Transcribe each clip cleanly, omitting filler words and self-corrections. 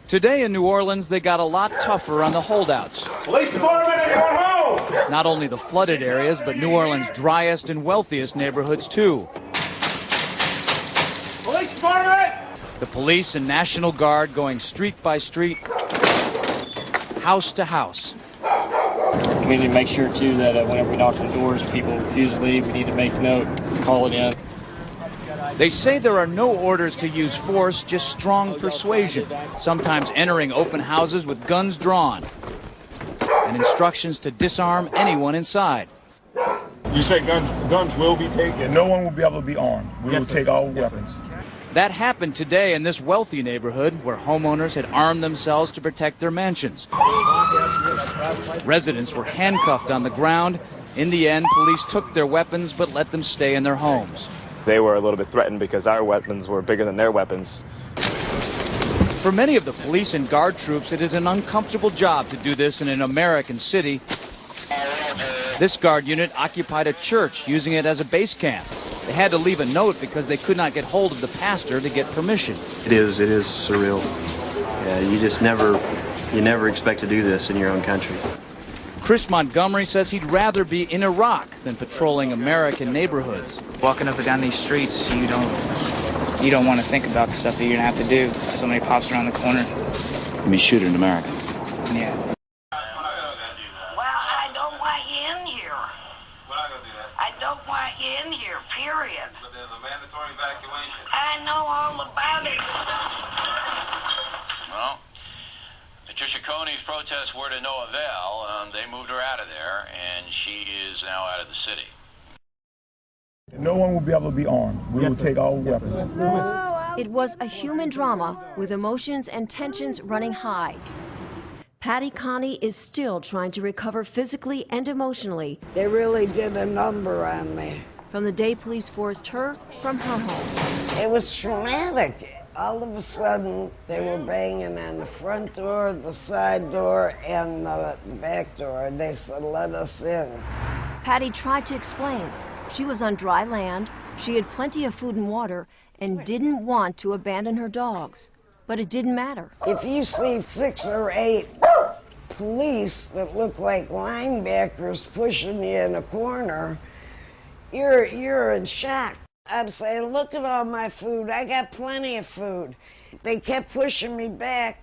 Today in New Orleans, they got a lot tougher on the holdouts. Police department, anyone home? Not only the flooded areas, but New Orleans' driest and wealthiest neighborhoods, too. Police department! The police and National Guard going street by street, house to house. We need to make sure, too, that whenever we knock on doors, people refuse to leave, we need to make note, call it in. They say there are no orders to use force, just strong persuasion, sometimes entering open houses with guns drawn, and instructions to disarm anyone inside. You say guns will be taken? No one will be able to be armed. We will take all weapons. That happened today in this wealthy neighborhood where homeowners had armed themselves to protect their mansions. Residents were handcuffed on the ground. In the end, police took their weapons but let them stay in their homes. They were a little bit threatened because our weapons were bigger than their weapons. For many of the police and guard troops, it is an uncomfortable job to do this in an American city. This guard unit occupied a church, using it as a base camp. They had to leave a note because they could not get hold of the pastor to get permission. It is surreal. Yeah, you never expect to do this in your own country. Chris Montgomery says he'd rather be in Iraq than patrolling American neighborhoods. Walking up and down these streets, you don't want to think about the stuff that you're gonna have to do. Somebody pops around the corner. I mean, shoot in America. Yeah. Well, I don't want you in here. We're not gonna do that. I don't want you in here, period. But there's a mandatory evacuation. I know all about it. Well, Patricia Coney's protests were to no avail. They moved her out of there, and she is now out of the city. No one will be able to be armed. We will take all weapons. It was a human drama with emotions and tensions running high. Patty Coney is still trying to recover physically and emotionally. They really did a number on me. From the day police forced her from her home. It was traumatic. All of a sudden, they were banging on the front door, the side door, and the back door. They said, "Let us in." Patty tried to explain. She was on dry land, she had plenty of food and water, and didn't want to abandon her dogs. But it didn't matter. If you see 6 or 8 police that look like linebackers pushing you in a corner, you're in shock. I'm saying, look at all my food. I got plenty of food. They kept pushing me back,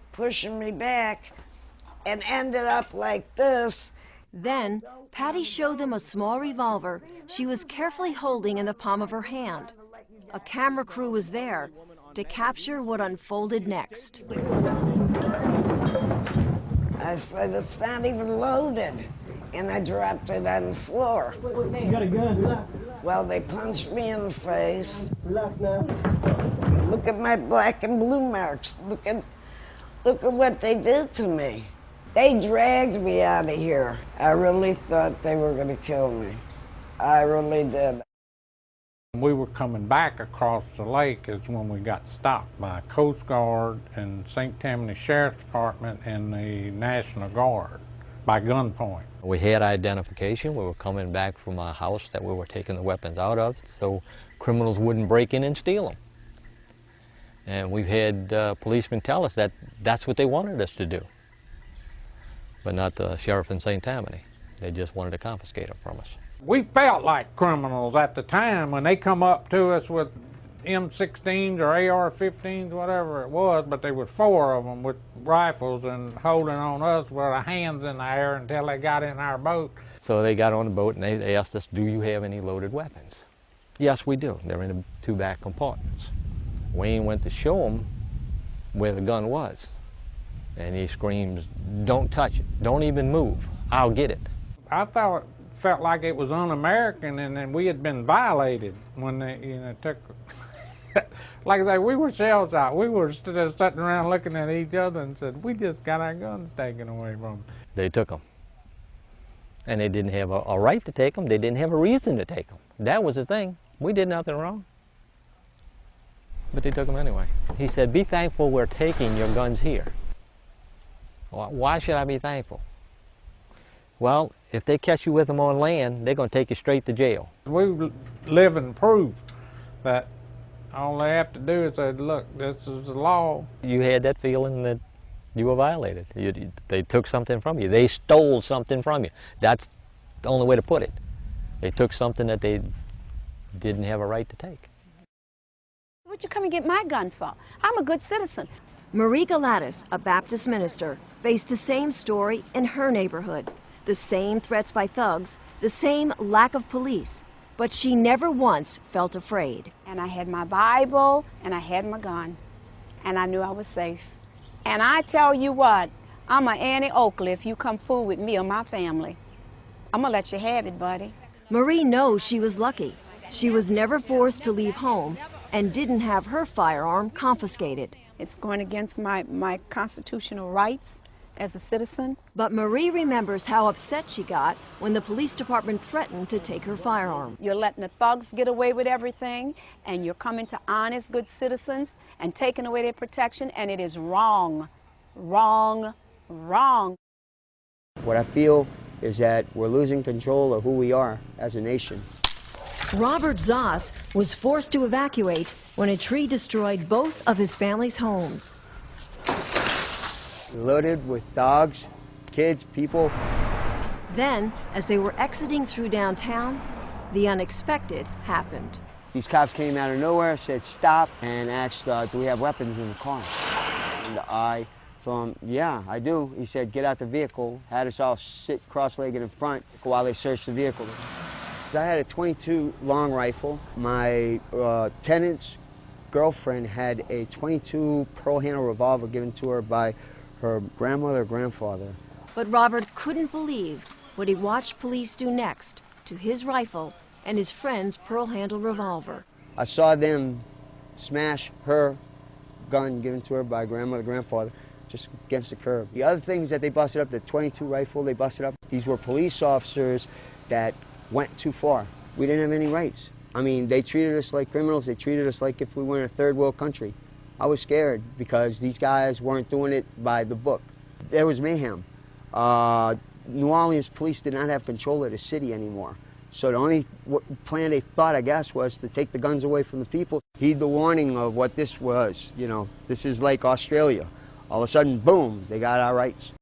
and ended up like this. Then, Patty showed them a small revolver she was carefully holding in the palm of her hand. A camera crew was there to capture what unfolded next. I said, it's not even loaded. And I dropped it on the floor. You got a gun? Well, they punched me in the face. Look at my black and blue marks. Look at what they did to me. They dragged me out of here. I really thought they were going to kill me. I really did. We were coming back across the lake is when we got stopped by Coast Guard and St. Tammany Sheriff's Department and the National Guard by gunpoint. We had identification. We were coming back from a house that we were taking the weapons out of so criminals wouldn't break in and steal them. And we've had policemen tell us that that's what they wanted us to do, but not the sheriff in St. Tammany. They just wanted to confiscate them from us. We felt like criminals at the time when they come up to us with M16s or AR-15s, whatever it was, but there was 4 of them with rifles and holding on us with our hands in the air until they got in our boat. So they got on the boat and they asked us, do you have any loaded weapons? Yes, we do. They're in the 2 back compartments. Wayne went to show them where the gun was, and he screams, don't touch it, don't even move, I'll get it. I felt like it was un-American and then we had been violated when they took like I say, we were shell-shocked. We were just sitting around looking at each other and said, we just got our guns taken away from them. They took them. And they didn't have a right to take them. They didn't have a reason to take them. That was the thing. We did nothing wrong. But they took them anyway. He said, be thankful we're taking your guns here. Why should I be thankful? Well, if they catch you with them on land, they're going to take you straight to jail. We live in proof that all they have to do is say, look, this is the law. You had that feeling that You were violated. They took something from you. They stole something from you. That's the only way to put it. They took something that they didn't have a right to take. What'd you come and get my gun for? I'm a good citizen. Marie Galatis, a Baptist minister, faced the same story in her neighborhood. The same threats by thugs, the same lack of police. But she never once felt afraid. And I had my Bible, and I had my gun, and I knew I was safe. And I tell you what, I'm a Annie Oakley if you come fool with me or my family. I'm gonna let you have it, buddy. Marie knows she was lucky. She was never forced to leave home and didn't have her firearm confiscated. It's going against my constitutional rights as a citizen. But Marie remembers how upset she got when the police department threatened to take her firearm. You're letting the thugs get away with everything, and you're coming to honest, good citizens and taking away their protection, and it is wrong, wrong, wrong. What I feel is that we're losing control of who we are as a nation. Robert Zoss was forced to evacuate when a tree destroyed both of his family's homes. Loaded with dogs, kids, people. Then, as they were exiting through downtown, the unexpected happened. These cops came out of nowhere, said stop, and asked, do we have weapons in the car? And I told him, yeah, I do. He said, get out the vehicle. Had us all sit cross-legged in front while they searched the vehicle. I had a .22 long rifle. My tenant's girlfriend had a .22 pearl handle revolver given to her by her grandmother or grandfather. But Robert couldn't believe what he watched police do next to his rifle and his friend's pearl handle revolver. I saw them smash her gun given to her by grandmother, grandfather, just against the curb. The other things that they busted up, the .22 rifle they busted up, these were police officers that went too far. We didn't have any rights. I mean, they treated us like criminals. They treated us like if we were in a third world country. I was scared because these guys weren't doing it by the book. There was mayhem. New Orleans police did not have control of the city anymore. So the only plan they thought, I guess, was to take the guns away from the people. Heed the warning of what this was. You know, this is like Australia. All of a sudden, boom, they got our rights.